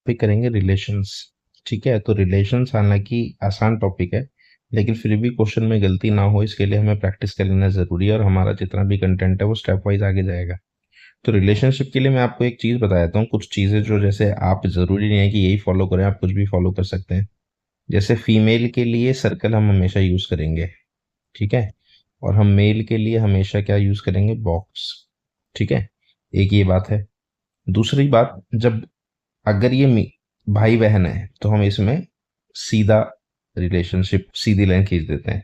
Topic करेंगे relations. ठीक है, तो रिलेशंस हालांकि आसान टॉपिक है, लेकिन फिर भी क्वेश्चन में गलती ना हो इसके लिए हमें प्रैक्टिस कर लेना जरूरी है, और हमारा जितना भी कंटेंट है वो स्टेप वाइज आगे जाएगा। तो रिलेशनशिप के लिए मैं आपको एक चीज बता देता हूँ, कुछ चीजें जो जैसे आप जरूरी नहीं है कि यही फॉलो करें, आप कुछ भी फॉलो कर सकते हैं। जैसे फीमेल के लिए सर्कल हम हमेशा यूज करेंगे, ठीक है, और हम मेल के लिए हमेशा क्या यूज करेंगे, बॉक्स। ठीक है, एक ये बात है। दूसरी बात, जब अगर ये भाई बहन है तो हम इसमें सीधा रिलेशनशिप, सीधी लाइन खींच देते हैं।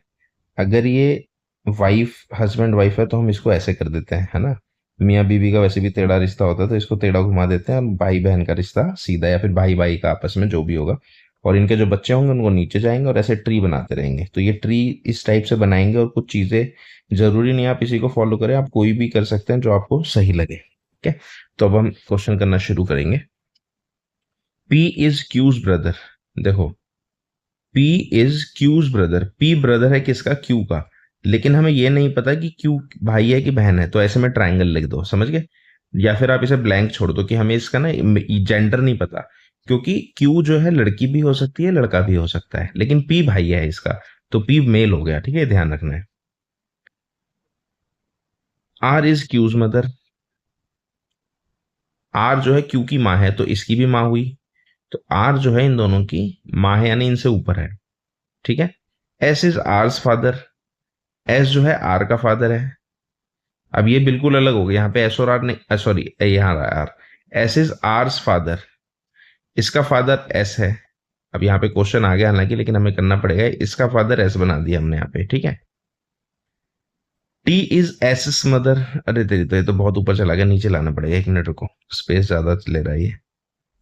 अगर ये वाइफ हस्बैंड वाइफ है तो हम इसको ऐसे कर देते हैं, है ना। मियाँ बीवी का वैसे भी टेढ़ा रिश्ता होता है तो इसको टेढ़ा घुमा देते हैं, और भाई बहन का रिश्ता सीधा, या फिर भाई भाई का आपस में जो भी होगा। और इनके जो बच्चे होंगे उनको नीचे जाएंगे और ऐसे ट्री बनाते रहेंगे। तो ये ट्री इस टाइप से बनाएंगे, और कुछ चीजें जरूरी नहीं आप इसी को फॉलो करें, आप कोई भी कर सकते हैं जो आपको सही लगे। ठीक है, तो अब हम क्वेश्चन करना शुरू करेंगे। P is Q's brother. देखो, P is Q's brother, P brother है किसका, क्यू का। लेकिन हमें यह नहीं पता कि क्यू भाई है कि बहन है, तो ऐसे में ट्रायंगल लिख दो, समझ गए। या फिर आप इसे ब्लैंक छोड़ दो कि हमें इसका ना जेंडर नहीं पता, क्योंकि क्यू जो है लड़की भी हो सकती है लड़का भी हो सकता है, लेकिन पी भाई है इसका, तो पी मेल हो गया। ठीक है, ध्यान रखना है। R is Q's mother, R जो है क्यू की माँ है तो इसकी भी माँ हुई, तो आर जो है इन दोनों की माँ है, यानी इनसे ऊपर है। ठीक है। S is R's father, S जो है आर का फादर है। अब ये बिल्कुल अलग हो गया, यहाँ पे एस और आर नहीं, सॉरी यहाँ R. S is R's father, इसका फादर एस है। अब यहाँ पे क्वेश्चन आ गया हालांकि, लेकिन हमें करना पड़ेगा, इसका फादर एस बना दिया हमने यहाँ पे। ठीक है। टी इज एस मदर, अरे तेरी तो ये तो बहुत ऊपर चला गया, नीचे लाना पड़ेगा, एक मिनट रुको, स्पेस ज्यादा ले रहा है ये।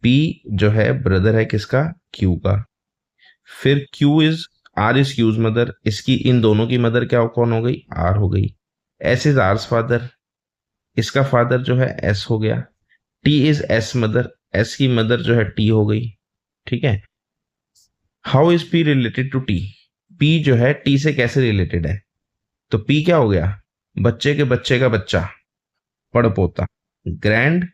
पी जो है ब्रदर है किसका, क्यू का। फिर Q is, R is Q's mother, इसकी इन दोनों की मदर क्या कौन हो गई, आर हो गई। एस इज आर्स फादर, इसका फादर जो है एस हो गया। T is S mother, S की मदर जो है टी हो गई। ठीक है। How is P related to T, P जो है टी से कैसे रिलेटेड है, तो पी क्या हो गया, बच्चे के बच्चे का बच्चा, पड़पोता, ग्रैंड,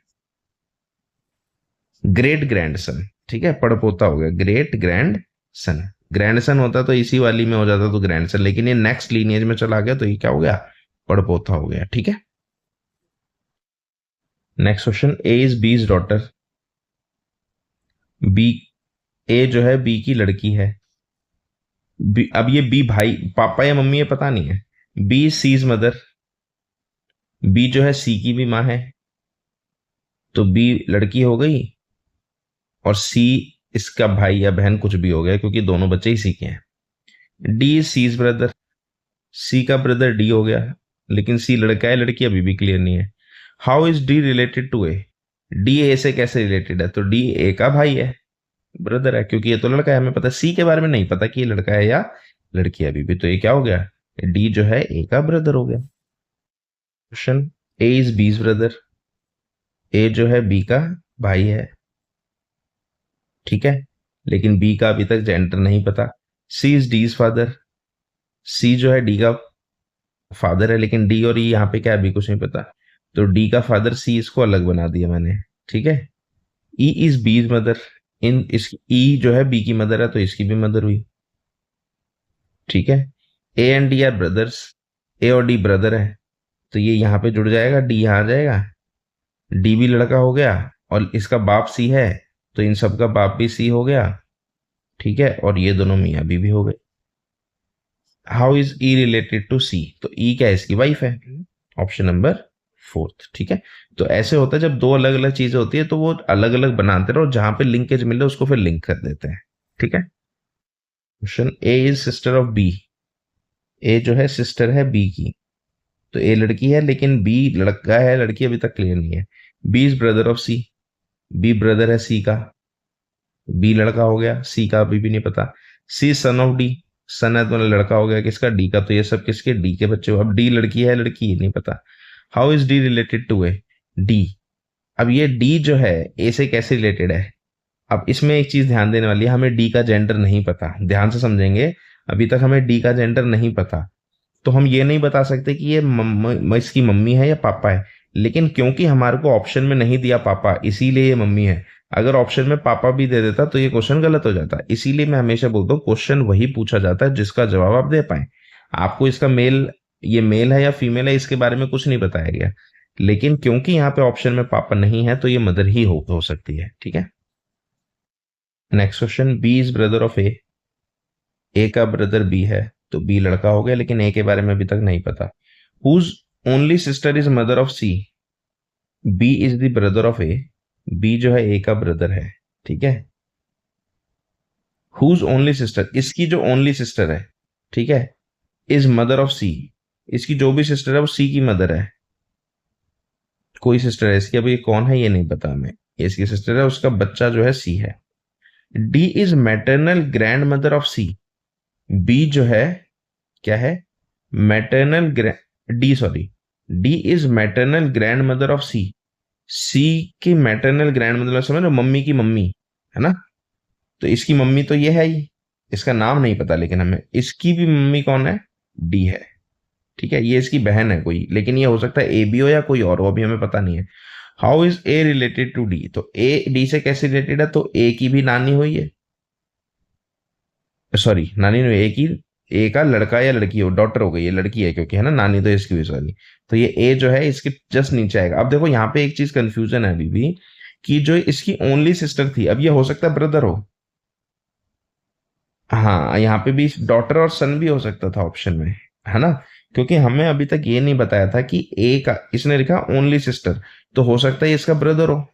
ग्रेट ग्रैंड सन। ठीक है, पड़पोता हो गया, great grand son. Grand son होता तो इसी वाली में हो जाता तो ग्रैंड सन, लेकिन ये नेक्स्ट लीनियज में चला गया तो ये क्या हो गया, पड़पोता हो गया। ठीक है। Next question, A is B's daughter, B, A जो है बी की लड़की है। अब ये बी भाई पापा या मम्मी है पता नहीं है। बी सीज मदर, बी जो है सी की भी माँ है, तो बी लड़की हो गई, और सी इसका भाई या बहन कुछ भी हो गया, क्योंकि दोनों बच्चे ही सी के हैं। डी सीज ब्रदर, सी का ब्रदर डी हो गया, लेकिन सी लड़का है लड़की अभी भी क्लियर नहीं है। How is D related to A, D A से कैसे रिलेटेड है, तो डी ए का भाई है, ब्रदर है, क्योंकि ये तो लड़का है, हमें पता, सी के बारे में नहीं पता कि ये लड़का है या लड़की है अभी भी, तो ये क्या हो गया, डी जो है ए का ब्रदर हो गया। क्वेश्चन, ए इज बीज ब्रदर, ए जो है बी का भाई है। ठीक है, लेकिन बी का अभी तक जेंडर नहीं पता। सी इज डीज फादर, सी जो है डी का फादर है, लेकिन डी और ई यहाँ पे क्या है, अभी कुछ नहीं पता, तो डी का फादर सी, इसको अलग बना दिया मैंने। ठीक है। ई इज बीज मदर, इन इस ई जो है बी की मदर है तो इसकी भी मदर हुई। ठीक है। A and D are brothers, A और डी ब्रदर है, तो ये यहाँ पे जुड़ जाएगा, डी यहाँ आ जाएगा, डी भी लड़का हो गया, और इसका बाप सी है तो इन सब का बाप भी सी हो गया। ठीक है, और ये दोनों मियाँ बीवी हो गए। How is E related to C, तो ई क्या है, इसकी वाइफ है, ऑप्शन नंबर फोर्थ। ठीक है, तो ऐसे होता है जब दो अलग अलग चीजें होती है तो वो अलग अलग बनाते रहो, जहां पे लिंकेज मिले उसको फिर लिंक कर देते हैं। ठीक है। Question, A is sister of B, A जो है सिस्टर है बी की, तो ए लड़की है लेकिन बी लड़का है लड़की अभी तक क्लियर नहीं है। B is brother of C, B brother है सी का, बी लड़का हो गया, सी का अभी भी नहीं पता। सी सन ऑफ डी, सन है तो लड़का हो गया किसका, डी का, तो ये सब किसके, डी के बच्चे हो। अब डी लड़की है लड़की ये नहीं पता। How is D related to A, D, अब ये डी जो है ए से कैसे रिलेटेड है। अब इसमें एक चीज ध्यान देने वाली है, हमें डी का जेंडर नहीं पता, ध्यान से समझेंगे। अभी तक हमें डी का जेंडर नहीं पता, तो हम ये नहीं बता सकते कि ये इसकी मम्मी है या पापा है, लेकिन क्योंकि हमारे को ऑप्शन में नहीं दिया पापा, इसीलिए ये मम्मी है। अगर ऑप्शन में पापा भी दे देता तो ये क्वेश्चन गलत हो जाता। इसीलिए मैं हमेशा बोलता हूँ क्वेश्चन वही पूछा जाता है जिसका जवाब आप दे पाए। आपको इसका ये मेल है या फीमेल है इसके बारे में कुछ नहीं बताया गया, लेकिन क्योंकि यहाँ पे ऑप्शन में पापा नहीं है तो ये मदर ही हो सकती है। ठीक है। Next question, B is brother of A का ब्रदर बी है, तो बी लड़का हो गया, लेकिन ए के बारे में अभी तक नहीं पता। Whose only sister is mother of C, B is the brother of A, B जो है ए का ब्रदर है। ठीक है। हुज ओनली सिस्टर, इसकी जो ओनली सिस्टर है, ठीक है, इज मदर ऑफ सी, इसकी जो भी सिस्टर है वो सी की मदर है। कोई सिस्टर है इसकी, अब ये कौन है ये नहीं पता हमें, ये इसकी सिस्टर है, उसका बच्चा जो है सी है। D is maternal grandmother of C, B जो है क्या है, maternal D sorry, D is maternal grandmother of C, C की मैटरनल ग्रैंड मदर समझ लो, मम्मी की मम्मी है ना, तो इसकी मम्मी तो ये है ही, इसका नाम नहीं पता, लेकिन हमें इसकी भी मम्मी कौन है, डी है। ठीक है, ये इसकी बहन है कोई, लेकिन ये हो सकता है ए बी हो या कोई और हो, अभी हमें पता नहीं है। How is A related to D, तो ए डी से कैसे रिलेटेड है, तो ए की भी नानी हुई है, सॉरी नानी नहीं, ए की, ए का लड़का या लड़की हो, डॉटर हो गई, ये लड़की है क्योंकि है ना, नानी तो इसकी भी सॉरी, तो ये ए जो है इसके जस्ट नीचे आएगा। अब देखो यहाँ पे एक चीज कंफ्यूजन है अभी भी, कि जो इसकी ओनली सिस्टर थी, अब ये हो सकता है ब्रदर हो, हाँ यहाँ पे भी डॉटर और सन भी हो सकता था ऑप्शन में, है ना, क्योंकि हमें अभी तक ये नहीं बताया था कि ए का, इसने लिखा ओनली सिस्टर, तो हो सकता है ये इसका ब्रदर हो।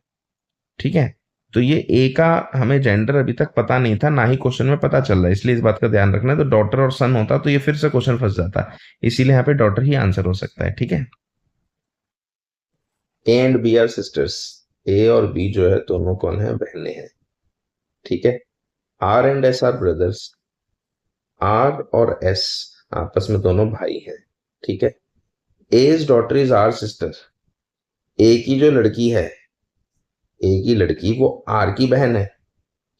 ठीक है, तो ये ए का हमें जेंडर अभी तक पता नहीं था, ना ही क्वेश्चन में पता चल रहा है, इसलिए इस बात का ध्यान रखना है। तो डॉटर और सन होता तो ये फिर से क्वेश्चन फंस जाता, इसीलिए यहाँ पे डॉटर ही आंसर हो सकता है। ठीक है। A and B are sisters, A और बी जो है दोनों कौन है, बहनें हैं। ठीक है। R and S are brothers, R और एस आपस में दोनों भाई हैं। ठीक है। A's daughter is R sister, A की जो लड़की है, ए की लड़की वो आर की बहन है,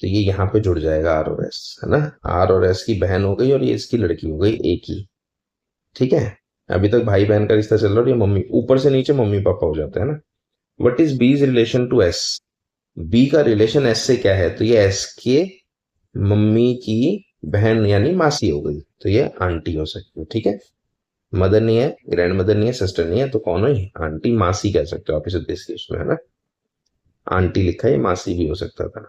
तो ये यहाँ पे जुड़ जाएगा आर और एस, है ना, आर और एस की बहन हो गई और ये इसकी लड़की हो गई ए की। ठीक है। अभी तक भाई बहन का रिश्ता चल रहा है और ये मम्मी, ऊपर से नीचे मम्मी पापा हो जाते हैं ना। वट इज बीज रिलेशन टू एस, बी का रिलेशन एस से क्या है, तो ये एस के मम्मी की बहन यानी मासी हो गई, तो ये आंटी हो सकती है। ठीक है। मदर नहीं है, ग्रैंड मदर नहीं है, सिस्टर नहीं है, तो कौन है, आंटी मासी कह सकते हो आप इसे देसी उसमें, है ना, आंटी लिखा है, मासी भी हो सकता था,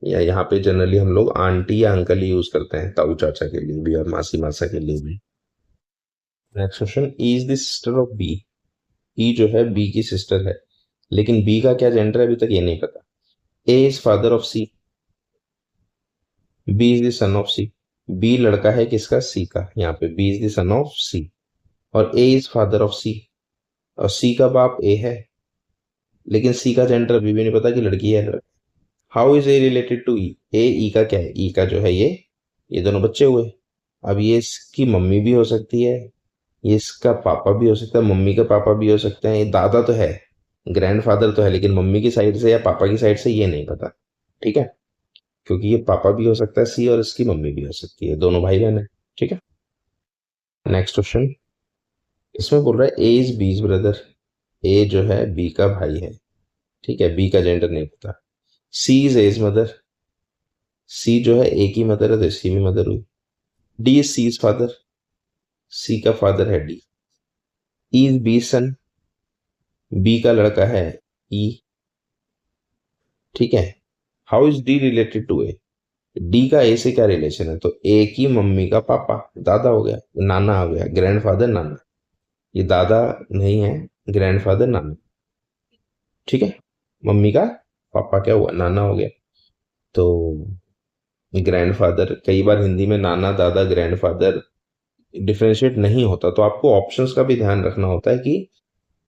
या यहाँ पे जनरली हम लोग आंटी या अंकल ही यूज करते हैं, ताऊ चाचा के लिए भी और मासी मासा के लिए भी। Next question, E is the sister of B, E जो है बी की सिस्टर है, लेकिन बी का क्या जेंडर है अभी तक ये नहीं पता। A is father of C, B is the son of C, B लड़का है किसका, सी का, यहाँ पे B is the son of C, और A is father of C, और सी का बाप ए है, लेकिन सी का जेंडर अभी भी नहीं पता कि लड़की है लड़का। How is A related to E, A E का क्या है, ई का जो है ये दोनों बच्चे हुए। अब ये इसकी मम्मी भी हो सकती है, ये इसका पापा भी हो सकता है, मम्मी का पापा भी हो सकते हैं, ये दादा तो है, ग्रैंडफादर तो है, लेकिन मम्मी की साइड से या पापा की साइड से ये नहीं पता। ठीक है, क्योंकि ये पापा भी हो सकता है सी, और इसकी मम्मी भी हो सकती है, दोनों भाई बहन है। ठीक है। नेक्स्ट क्वेश्चन, इसमें बोल रहा है ए इज बीज ब्रदर, ए जो है बी का भाई है। ठीक है, बी का जेंडर नहीं पता। सी इज एज मदर, सी जो है ए की मदर है तो इसकी भी मदर हुई। D is C is father, C का फादर है D. E is B son, B का लड़का है ई। ठीक है। How is D related to A, D का ए से क्या रिलेशन है, तो ए की मम्मी का पापा, दादा हो गया, नाना हो गया, ग्रैंडफादर नाना, ये दादा नहीं है, ग्रैंडफादर नाना। ठीक है, मम्मी का पापा क्या हुआ, नाना हो गया, तो ग्रैंडफादर, कई बार हिंदी में नाना दादा ग्रैंडफादर डिफरेंशिएट नहीं होता, तो आपको ऑप्शंस का भी ध्यान रखना होता है कि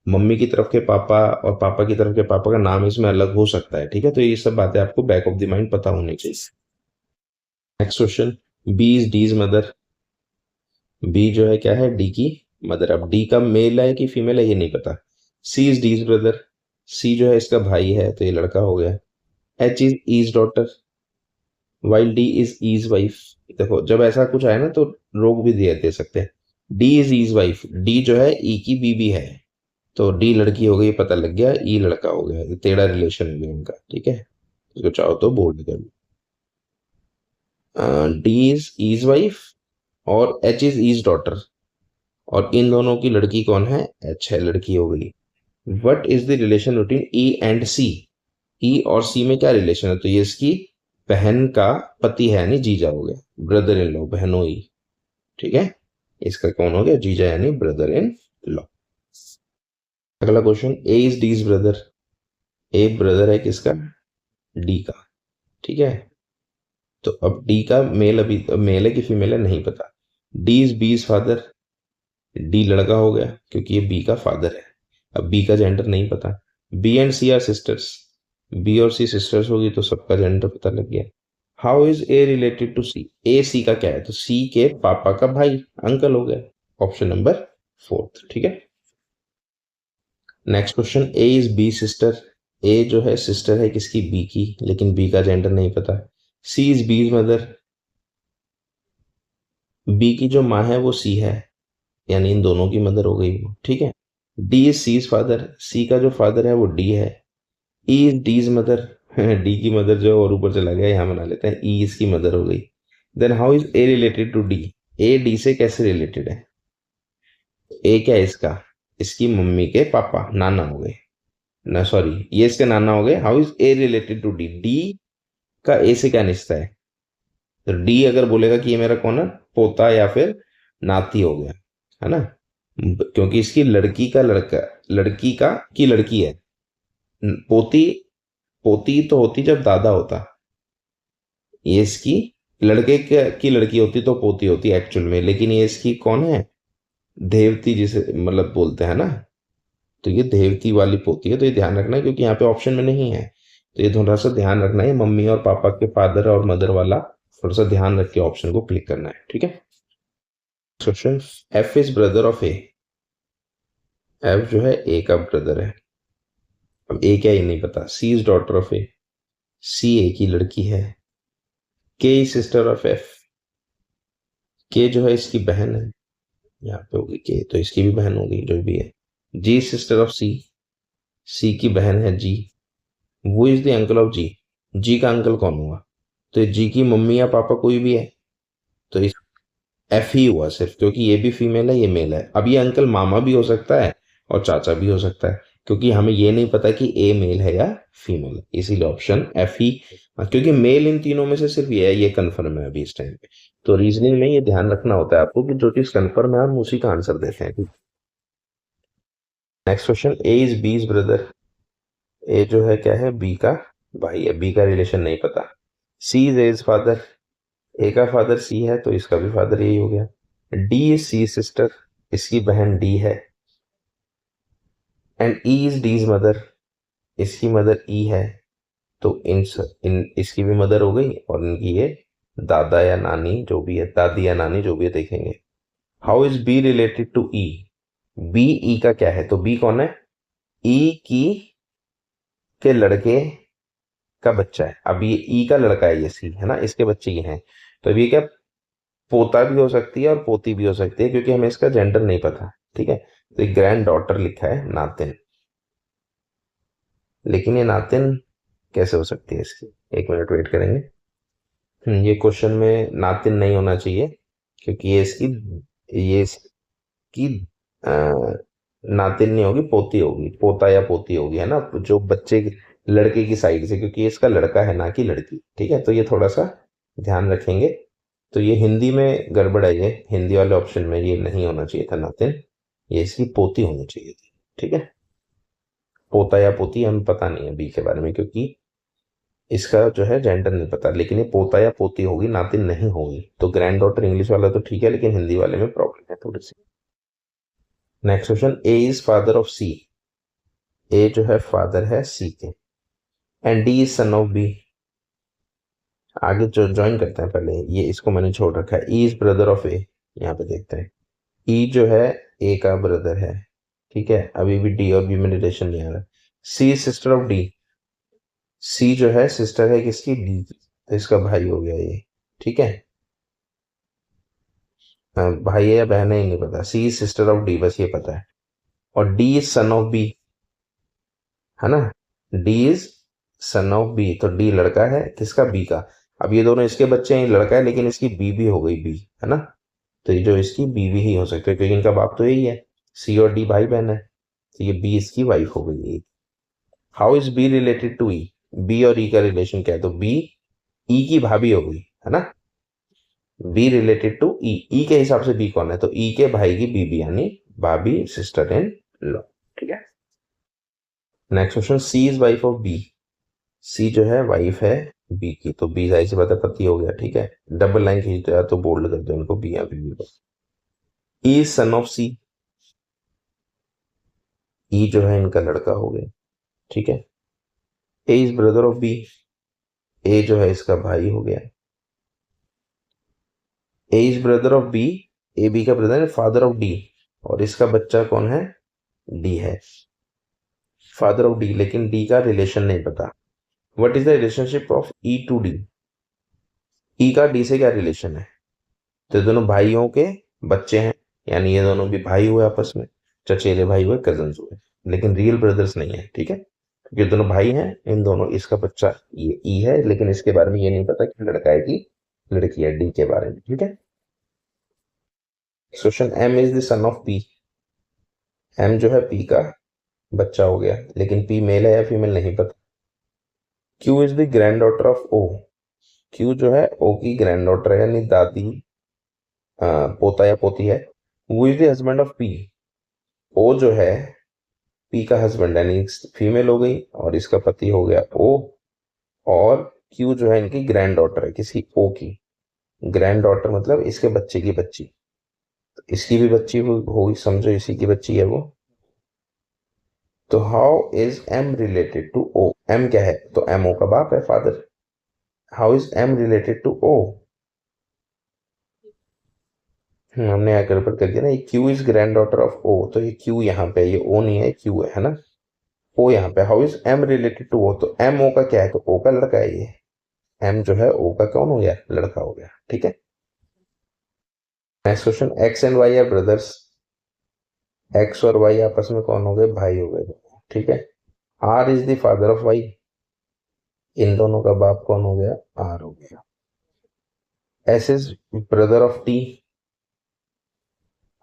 मम्मी की तरफ के पापा और पापा की तरफ के पापा का नाम इसमें अलग हो सकता है। ठीक है, तो ये सब बातें आपको बैक ऑफ द माइंड पता होनी चाहिए। Next question, B is D's mother, B जो है क्या है, डी की मदर। अब डी का मेल है कि फीमेल है ये नहीं पता। सी इज डीज ब्रदर, सी जो है इसका भाई है तो ये लड़का हो गया। H is E's daughter, while D is E's wife. देखो जब ऐसा कुछ आए ना तो रोक भी दे सकते हैं। D is E's wife, D जो है ई की बीबी है, तो डी लड़की हो गई पता लग गया, ई लड़का हो गया, टेढ़ा रिलेशन हो गया इनका। ठीक है, इसको चाहो तो बोल्ड कर लो। डी इज ईज वाइफ और एच इज ईज डॉटर, और इन दोनों की लड़की कौन है? एच है, लड़की हो गई। What is the relation between E and C? E और सी में क्या रिलेशन है? तो ये इसकी बहन का पति है, यानी जीजा हो गया, ब्रदर इन लॉ, बहनोई। ठीक है, इसका कौन हो गया? जीजा यानी ब्रदर इन लॉ। अगला question, A is D is brother. A brother है किसका? डी का। ठीक है, तो अब डी का मेल, अभी मेल है कि फीमेल है नहीं पता। D is B is father. D लड़का हो गया क्योंकि ये बी का फादर है। अब बी का जेंडर नहीं पता। B and C are sisters. B और सी सिस्टर्स होगी तो सबका जेंडर पता लग गया। How is A related to C? A C का क्या है? तो सी के पापा का भाई, अंकल हो गया। Option number 4। ठीक है, next question, A is B sister. A जो है सिस्टर है किसकी? बी की, लेकिन बी का जेंडर नहीं पता। C is B mother. B की जो माँ है वो सी है, यानी इन दोनों की मदर हो गई वो। ठीक है, D is C father. C का जो फादर है वो डी है। ई is D is mother. D की मदर जो है और ऊपर चला गया, यहां बना लेते हैं, ई इसकी मदर हो गई। Then how is A related to D? A D से कैसे रिलेटेड है? ए क्या है इसका? इसकी मम्मी के पापा, नाना हो गए ना, सॉरी ये इसके नाना हो गए। How is A related to D? D का ए से क्या रिश्ता है? तो डी अगर बोलेगा कि ये मेरा कौन है? पोता या फिर नाती हो गया, है ना, क्योंकि इसकी लड़की का लड़का, लड़की का की लड़की है। पोती, पोती तो होती जब दादा होता, ये इसकी लड़के की लड़की होती तो पोती होती एक्चुअल में, लेकिन ये इसकी कौन है? देवती, जिसे मतलब बोलते हैं ना, तो ये देवती वाली पोती है। तो ये ध्यान रखना है क्योंकि यहाँ पे ऑप्शन में नहीं है, तो ये थोड़ा सा ध्यान रखना है। मम्मी और पापा के फादर और मदर वाला थोड़ा सा ध्यान रख के ऑप्शन को क्लिक करना है। ठीक है, question, F is brother of A. F जो है ए का ब्रदर है। अब ए क्या, ये नहीं पता। C is daughter of A. सी ए की लड़की है। के इज सिस्टर ऑफ एफ। के जो है इसकी बहन है, यहाँ पे होगी के, तो इसकी भी बहन होगी जो भी है। जी सिस्टर ऑफ सी। सी की बहन है जी। वो इज द अंकल ऑफ जी। जी का अंकल कौन हुआ? तो जी की मम्मी या पापा कोई भी है, तो इस एफ ही हुआ सिर्फ, क्योंकि ये भी फीमेल है ये मेल है। अब ये अंकल मामा भी हो सकता है और चाचा भी हो सकता है, क्योंकि हमें ये नहीं पता कि ए मेल है या फीमेल है, इसीलिए ऑप्शन एफ ही। क्योंकि मेल इन तीनों में से सिर्फ ये है, ये कंफर्म है अभी इस टाइम पे। तो रीजनिंग में ये ध्यान रखना होता है आपको कि जो चीज कंफर्म है हम उसी का आंसर देते हैं। Next question, A is B is brother. A जो है क्या है? बी का भाई है, बी का रिलेशन नहीं पता। C is as father. ए का फादर सी है तो इसका भी फादर यही हो गया। D is C sister. इसकी बहन डी है। And E is D is mother. इसकी मदर ई है, तो इन इसकी भी मदर हो गई, और इनकी ये दादा या नानी जो भी है, दादी या नानी जो भी है, देखेंगे। How is B related to E? B E का क्या है? तो बी कौन है? ई की के लड़के का बच्चा है। अब ये ई का लड़का है, ये सी है ना, इसके बच्चे ये हैं। तो अब ये क्या, पोता भी हो सकती है और पोती भी हो सकती है, क्योंकि हमें इसका जेंडर नहीं पता। ठीक है, तो एक ग्रैंड डॉटर लिखा है, नातिन। लेकिन ये नातिन कैसे हो सकती है इसकी? एक मिनट वेट करेंगे। ये क्वेश्चन में नातिन नहीं होना चाहिए, क्योंकि ये इसकी अ, नातिन नहीं होगी, पोती होगी, पोता या पोती होगी, है ना, जो बच्चे लड़के की साइड से, क्योंकि इसका लड़का है ना कि लड़की। ठीक है, तो ये थोड़ा सा ध्यान रखेंगे। तो ये हिंदी में गड़बड़ है, ये हिंदी वाले ऑप्शन में ये नहीं होना चाहिए था नातिन, ये इसकी पोती होनी चाहिए थी। ठीक है, पोता या पोती हमें पता नहीं है बी के बारे में, क्योंकि इसका जो है जेंडर नहीं पता, लेकिन ये पोता या पोती होगी, नातिन नहीं होगी। तो ग्रैंड डॉटर इंग्लिश वाला तो ठीक है, लेकिन हिंदी वाले में प्रॉब्लम है थोड़ी सी। Next question, A is father of C. A जो है फादर है सी के। And D is son of B. आगे जो ज्वाइन करते हैं पहले, ये इसको मैंने छोड़ रखा है। ई इज ब्रदर ऑफ ए। यहाँ पे देखते हैं, ई जो है ए का ब्रदर है। ठीक है, अभी भी डी और बी में रिलेशन नहीं आ रहा। सी इज सिस्टर ऑफ डी। सी जो है सिस्टर है किसकी? डी की, तो इसका भाई हो गया ये। ठीक है, भाई है या बहन है ये नहीं पता। C is sister of D, बस ये पता है। और D is son of B, है ना, D is son of B, तो डी लड़का है किसका, बी का। अब ये दोनों इसके बच्चे हैं, लड़का है लेकिन इसकी बीवी हो गई बी, है ना। तो ये जो इसकी बीवी ही हो सकती है क्योंकि इनका बाप तो यही है, सी और डी भाई बहन है, तो ये बी इसकी वाइफ हो गई। How is B related to E, B और ई का रिलेशन क्या है, तो बी ई की भाभी हो गई, है ना। बी रिलेटेड टू ई, ई के हिसाब से बी कौन है, तो ई के भाई की बीबी यानी भाभी, सिस्टर इन लॉ, ठीक है। Next question, C is wife of B, C जो है वाइफ है बी की, तो बी जाहिर सी बात है पति हो गया, ठीक है। डबल लाइन खींचते हैं तो बोल्ड कर दो इनको, बी या बीबी को। ई इज सन ऑफ सी, ई जो है इनका लड़का हो गया, ठीक है। A is brother of B, A जो है इसका भाई हो गया। A is brother of B, A B का ब्रदर है, फादर ऑफ डी, और इसका बच्चा कौन है, डी है, फादर ऑफ डी, लेकिन डी का रिलेशन नहीं पता। What is the relationship of E to D, E का डी से क्या रिलेशन है, तो दोनों भाइयों के बच्चे हैं, यानी ये दोनों भी भाई हुए आपस में, चचेरे भाई हुए, कजन्स हुए, लेकिन रियल ब्रदर्स नहीं है, ठीक है। क्योंकि दोनों भाई हैं, इन दोनों, इसका बच्चा ये ई है, लेकिन इसके बारे में ये नहीं पता कि लड़का है कि लड़की है, डी के बारे में, ठीक है। Question, M is the son of P, M जो है पी का बच्चा हो गया, लेकिन पी मेल है या फीमेल नहीं पता। Q is the granddaughter of O, Q जो है ओ की ग्रैंड डॉटर है, यानी दादी, पोता या पोती है। O is the husband of P, O जो है पी का हस्बैंड यानी फीमेल हो गई, और इसका पति हो गया ओ, और क्यू जो है इनकी ग्रैंड डॉटर है किसी ओ की, ग्रैंड डॉटर मतलब इसके बच्चे की बच्ची, तो इसकी भी बच्ची होगी, समझो इसी की बच्ची है वो। तो how is M related to O, M क्या है, तो एम ओ का बाप है, father. How is M related to O, हमने यहाँ गड़बड़ कर दिया ना, ये Q is granddaughter of O, तो ये क्यू यहाँ पे, ये ओ नहीं है, क्यू है ना, ओ यहाँ पे। How is M related to O, तो एम ओ का क्या है, तो ओ का लड़का है ये, एम जो है ओ का कौन हो गया, लड़का हो गया, ठीक है। Next question, X and Y are brothers, X और वाई आपस में कौन हो गए, भाई हो गए, ठीक है। R is the father of Y, इन दोनों का बाप कौन हो गया, आर हो गया। S is brother of T,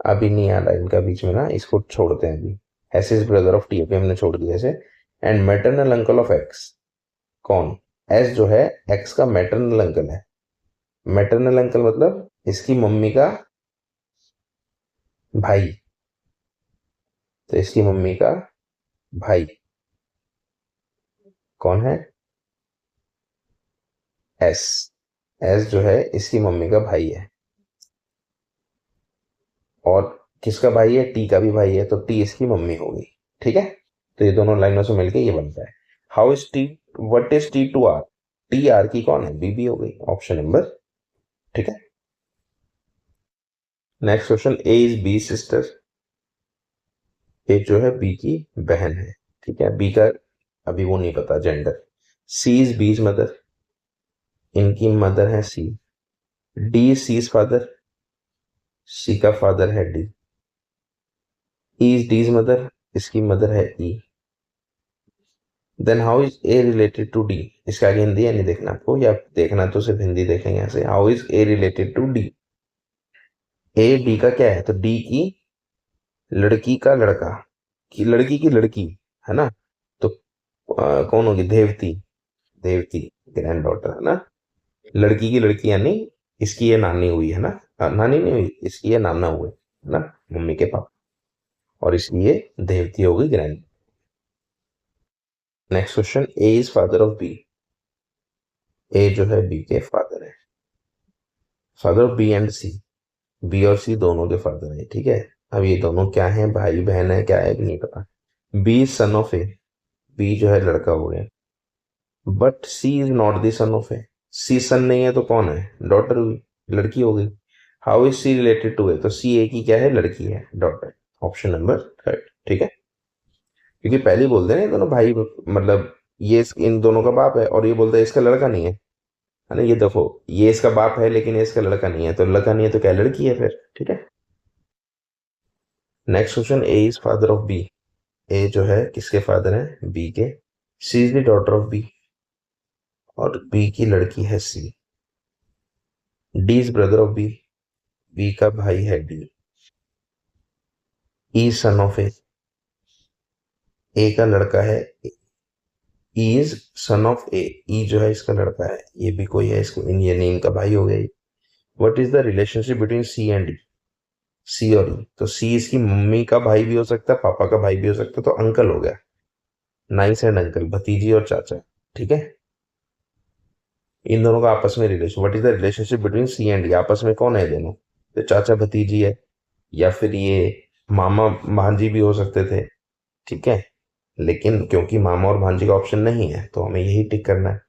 अभी नहीं आ रहा इनका बीच में ना, इसको छोड़ते हैं अभी। S is brother of T अभी हमने छोड़ दिया ऐसे। And maternal uncle of x, कौन, एस जो है एक्स का मैटरनल अंकल है, मैटरनल अंकल मतलब इसकी मम्मी का भाई, तो इसकी मम्मी का भाई कौन है, एस, एस जो है इसकी मम्मी का भाई है, और किसका भाई है, टी का भी भाई है, तो टी इसकी मम्मी होगी, ठीक है। तो ये दोनों लाइनों से मिलके ये बनता है। How is T, what is T to R, T R की कौन है, बीबी हो गई, ऑप्शन नंबर, ठीक है। Next question, A is B sister, A जो है बी की बहन है, ठीक है, बी का अभी वो नहीं पता gender. C is B's mother, इनकी मदर है C. D C's father, C का फादर है D. E is D's mother, इसकी मदर है E. Then how is A related to D, इसका आगे हिंदी है नहीं देखना आपको, या देखना तो सिर्फ हिंदी देखेंगे ऐसे। How is A related to D, A D का क्या है, तो डी की लड़की का लड़का, की लड़की, है ना, तो कौन होगी, देवती, देवती ग्रैंड डॉटर, है ना, लड़की की लड़की यानी इसकी ये नानी हुई, है ना, नानी नहीं हुई, इसकी ये नाना हुए, है ना, मम्मी के पापा, और इसकी ये देवती हो गई grand. Next question, A is father of B, A जो है बी के फादर है, father of B and C, B और सी दोनों के फादर है, ठीक है। अब ये दोनों क्या है, भाई बहन है, क्या है नहीं पता। B son of A, B जो है लड़का हो गया, but C is not the son of A, C son नहीं है तो कौन है, डॉटर हुई, लड़की हो गई। How is C related to A, तो सी ए की क्या है, लड़की है, डॉटर, ऑप्शन नंबर थर्ड, ठीक है। क्योंकि पहले ही बोलते हैं ना, ये दोनों भाई, मतलब ये इन दोनों का बाप है, और ये बोलता है इसका लड़का नहीं है ना, ये देखो, ये इसका बाप है लेकिन ये इसका लड़का नहीं है, तो लड़का नहीं है तो क्या लड़की है फिर, ठीक है। Next question, A is father of B, A जो है किसके फादर है, बी के। C is the daughter of B, और बी की लड़की है C. D is brother of B, B का भाई है D. E sun of A का लड़का है, ई इज सन ऑफ ए, ई जो है इसका लड़का है, ये भी कोई है, इसको ये नेम का भाई हो गया ये। What is the relationship between C and D, C और ई, तो सी इसकी मम्मी का भाई भी हो सकता है, पापा का भाई भी हो सकता है, तो अंकल हो गया, नाइस एंड अंकल, भतीजी और चाचा। ठीक है, इन दोनों का आपस में relation, what is the relationship between C and D, आपस में कौन है दोनों, तो चाचा भतीजी है, या फिर ये मामा भांजी भी हो सकते थे। ठीक है, लेकिन क्योंकि मामा और भांजी का ऑप्शन नहीं है तो हमें यही टिक करना है,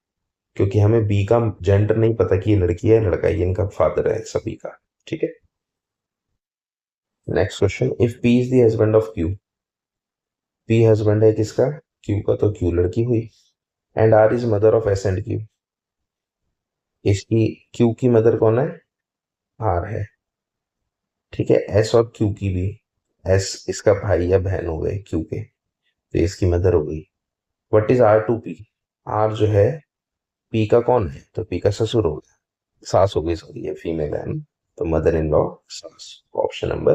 क्योंकि हमें बी का जेंडर नहीं पता कि ये लड़की है लड़का है, ये इनका फादर है सभी का। ठीक है, next question, if P is the husband of Q, P husband है किसका, क्यू का, तो क्यू लड़की हुई। And R is mother of S and Q, इसकी क्यू की मदर कौन है, आर है। ठीक है, एस और क्यू की भी, एस इसका भाई या बहन हो गए क्यू के, तो इसकी मदर हो गई। What is R to P, R जो है पी का कौन है, तो पी का ससुर हो गया, सास हो गई, सॉरी ये फीमेल है ना? तो मदर इन लॉ सास, ऑप्शन नंबर।